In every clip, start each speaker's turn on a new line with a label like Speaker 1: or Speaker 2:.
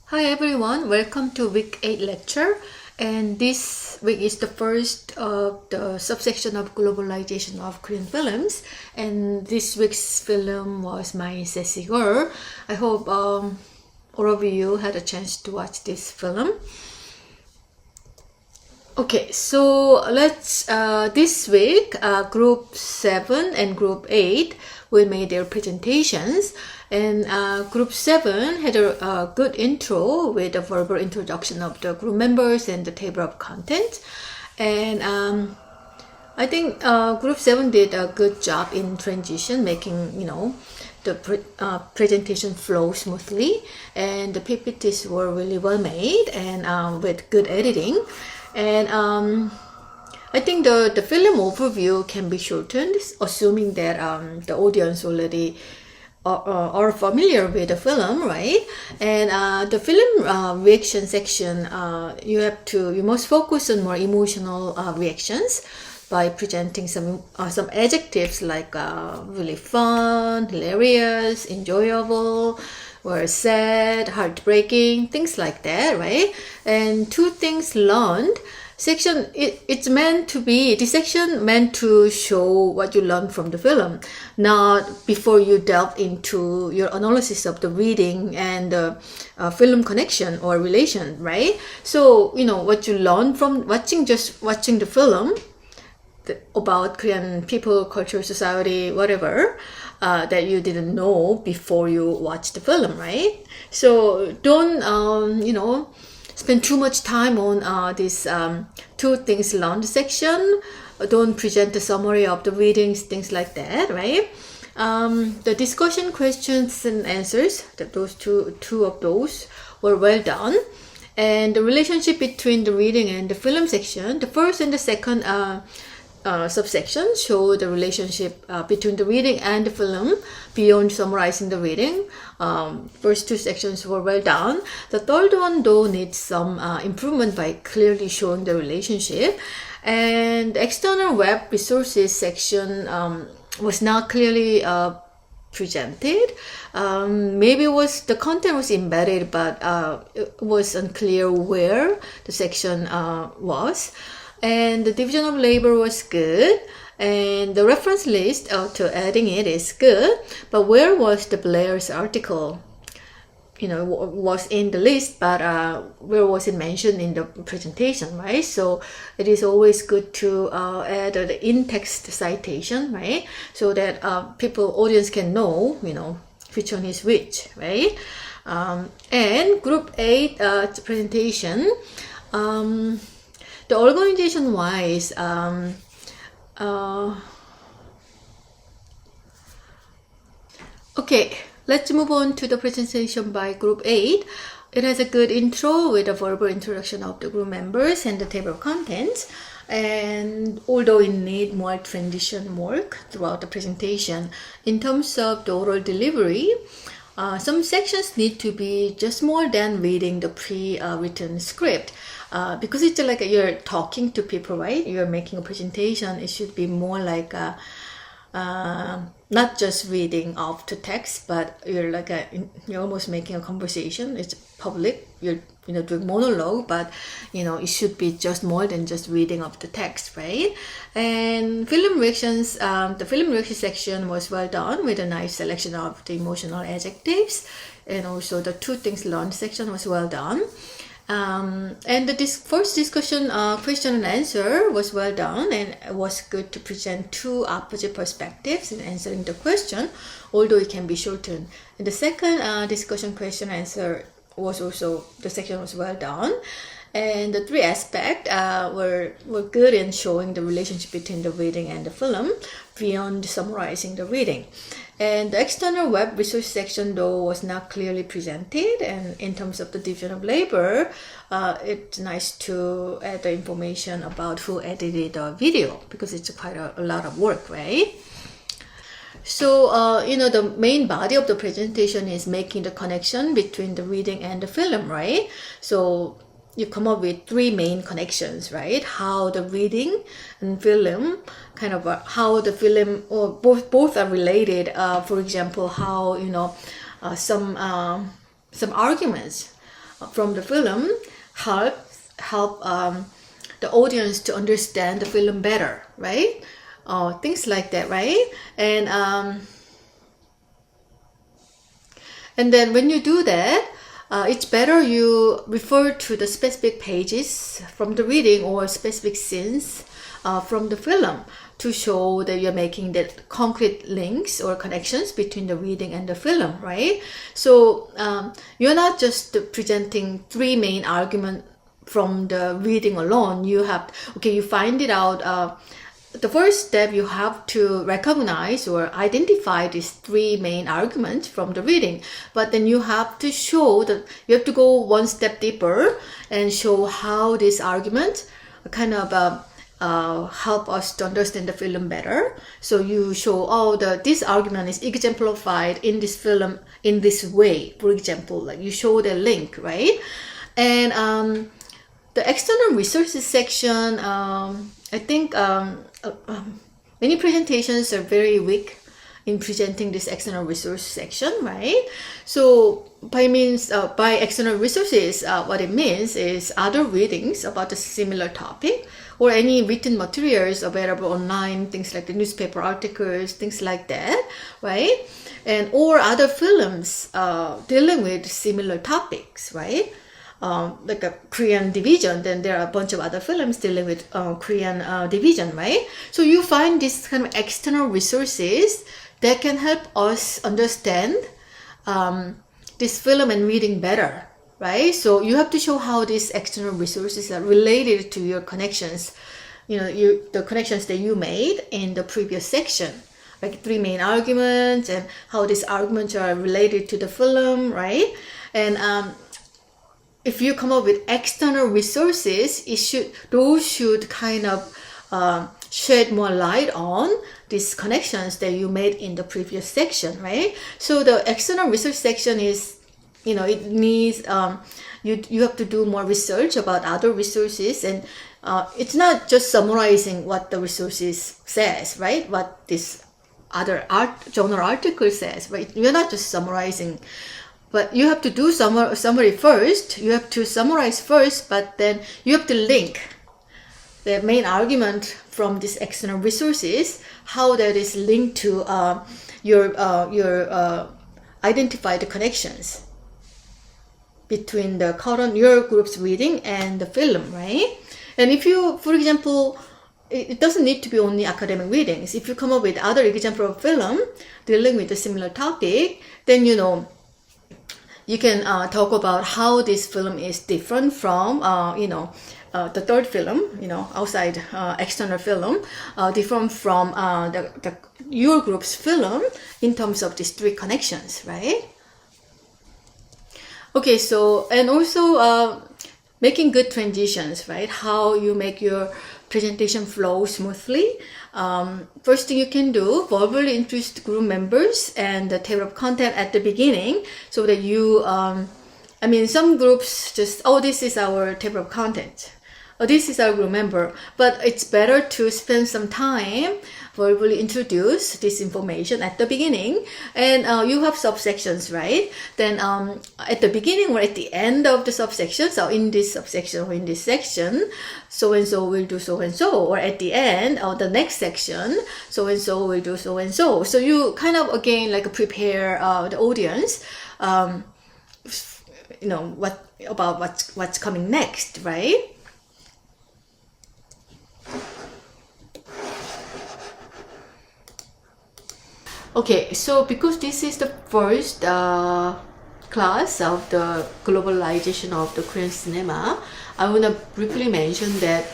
Speaker 1: Hi everyone, welcome to week 8 lecture, and this week is the first of the subsection of globalization of Korean films, and this week's film was My Sassy Girl. I hope all of you had a chance to watch this film. Okay, so let's this week group 7 and group 8 will make their presentations, and group 7 had a good intro with a verbal introduction of the group members and the table of contents, and I think group 7 did a good job in transition, making the presentation flow smoothly, and the PPTs were really well made and with good editing. And I think the film overview can be shortened, assuming that the audience already are familiar with the film, right? And the film reaction section, you must focus on more emotional reactions by presenting some adjectives like really fun, hilarious, enjoyable, or sad, heartbreaking, things like that, right? And two things learned section, it's meant to be, this section meant to show what you learned from the film, not before you delve into your analysis of the reading and the film connection or relation, right? So what you learned from watching the film about Korean people, culture, society, whatever, that you didn't know before you watched the film, right? So don't spend too much time on this two things learned section. Don't present the summary of the readings, things like that, right? The discussion questions and answers, those two of those were well done. And the relationship between the reading and the film section, the first and the second subsection show the relationship between the reading and the film beyond summarizing the reading. First two sections were well done. The third one though needs some improvement by clearly showing the relationship. And the external web resources section was not clearly presented. Maybe the content was embedded, but it was unclear where the section was. And the division of labor was good, and the reference list to adding it is good, but where was the Blair's article? Was in the list, but where was it mentioned in the presentation, right? So it is always good to add the in-text citation, right? So that audience can know, which one is which, right? And group 8 presentation, the organization wise, okay, let's move on to the presentation by group 8. It has a good intro with a verbal introduction of the group members and the table of contents. And although it need more transition work throughout the presentation, in terms of the oral delivery, some sections need to be just more than reading the pre-written script. Because it's like you're talking to people, right? You're making a presentation. It should be more like not just reading off the text, but you're almost making a conversation. It's public. You're doing monologue, but it should be just more than just reading off the text, right? And film reactions, the film reaction section was well done with a nice selection of the emotional adjectives, and also the two things learned section was well done. And the first discussion question and answer was well done, and it was good to present two opposite perspectives in answering the question, although it can be shortened. And the second discussion question answer the section was well done, and the three aspects were good in showing the relationship between the reading and the film beyond summarizing the reading. And the external web resource section though was not clearly presented, and in terms of the division of labor, it's nice to add the information about who edited the video, because it's quite a lot of work, right? So the main body of the presentation is making the connection between the reading and the film, right? So you come up with three main connections, right? How the reading and film how the film, or both are related. For example, how some arguments from the film help the audience to understand the film better, right? Things like that, right? And then when you do that, it's better you refer to the specific pages from the reading or specific scenes from the film to show that you're making the concrete links or connections between the reading and the film, right? So you're not just presenting three main arguments from the reading alone. You have, okay, you find it out. The first step, you have to recognize or identify these three main arguments from the reading, but then you have to show that you have to go one step deeper and show how this argument kind of help us to understand the film better. So you show, this argument is exemplified in this film in this way. For example, like you show the link, right? And the external resources section, I think many presentations are very weak in presenting this external resource section, right? So by external resources, what it means is other readings about a similar topic or any written materials available online, things like the newspaper articles, things like that, right? And or other films dealing with similar topics, right? Like a Korean division, then there are a bunch of other films dealing with Korean division, right? So you find these kind of external resources that can help us understand this film and reading better, right? So you have to show how these external resources are related to your connections, the connections that you made in the previous section, like three main arguments and how these arguments are related to the film, right? And if you come up with external resources, those should kind of shed more light on these connections that you made in the previous section, right? So the external research section is, it needs, you have to do more research about other resources, and it's not just summarizing what the resources says, right? What this other journal article says, right? You're not just summarizing, but you have to do summary first. You have to summarize first, but then you have to link the main argument from these external resources, how that is linked to your identified connections between your group's reading and the film, right? And if you, for example, it doesn't need to be only academic readings. If you come up with other example of film dealing with a similar topic, then you can talk about how this film is different from, the third film, outside external film, different from your group's film in terms of these three connections, right? Okay, so, and also making good transitions, right? How you make your presentation flow smoothly. First thing you can do, verbally introduce the group members and the table of content at the beginning, so that you, some groups just, this is our table of content. This is our group member. But it's better to spend some time verbally introduce this information at the beginning, and you have subsections, right? Then at the beginning or at the end of the subsection, so in this subsection or in this section, so and so will do so and so, or at the end of the next section, so and so will do so and so. So you kind of again like prepare the audience, what's coming next, right? Okay, so because this is the first class of the globalization of the Korean cinema, I want to briefly mention that,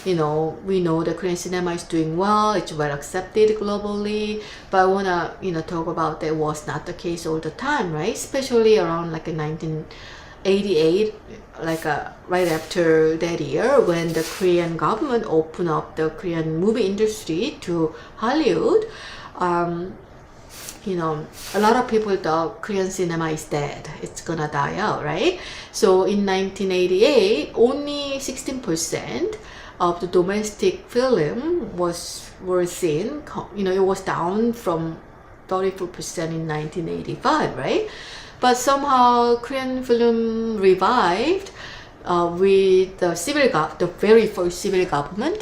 Speaker 1: we know the Korean cinema is doing well, it's well accepted globally, but I want to, talk about that was not the case all the time, right? Especially around like 1988, right after that year, when the Korean government opened up the Korean movie industry to Hollywood. A lot of people thought Korean cinema is dead. It's gonna die out, right? So in 1988, only 16% of the domestic film were seen. It was down from 34% in 1985, right? but somehow Korean film revived with the very first civil government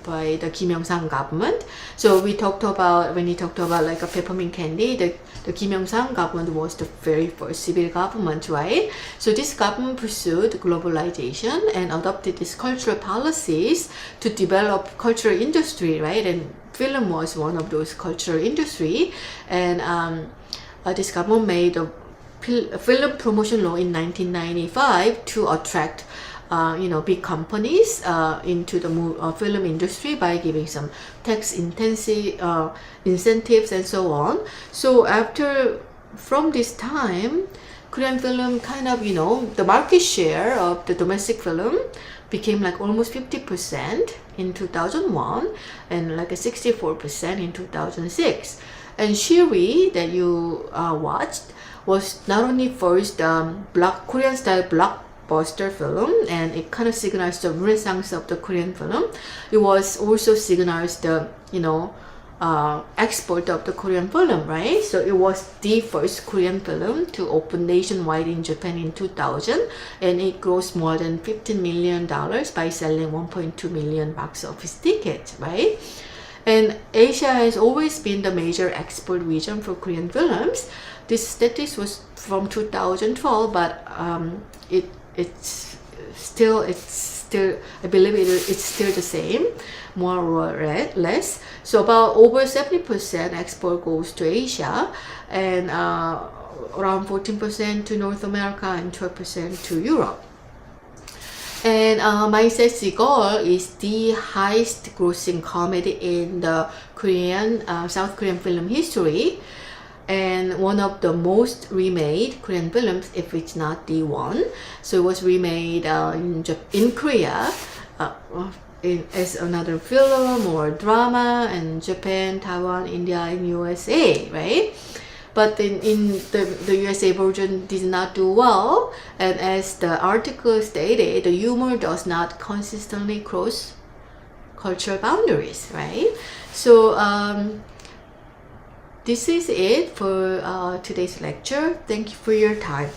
Speaker 1: by the Kim Il-sung government. So we talked about, when he talked about like a peppermint candy, the Kim Il-sung government was the very first civil government, right? So this government pursued globalization and adopted these cultural policies to develop cultural industry, right? And film was one of those cultural industry. And this government made a film promotion law in 1995 to attract big companies into the film industry by giving some tax intensive incentives and so on. So from this time, Korean film kind of, the market share of the domestic film became like almost 50% in 2001 and like a 64% in 2006. And Shiri that you watched was not only first Korean style blockbuster film, and it kind of signals the renaissance of the Korean film. It was also signals the export of the Korean film, right? So it was the first Korean film to open nationwide in Japan in 2000, and it grossed more than $15 million by selling 1.2 million box office tickets, right? And Asia has always been the major export region for Korean films. This statistic was from 2012, but it's still I believe it's still the same, more or less. So about over 70% export goes to Asia, and around 14% to North America and 12% to Europe. And My Sexy Girl is the highest grossing comedy in the South Korean film history, and one of the most remade Korean films, if it's not the one. So it was remade in Korea as another film or drama, and Japan, Taiwan, India, and USA, right? But in the USA version did not do well, and as the article stated, the humor does not consistently cross cultural boundaries, right? So this is it for today's lecture. Thank you for your time.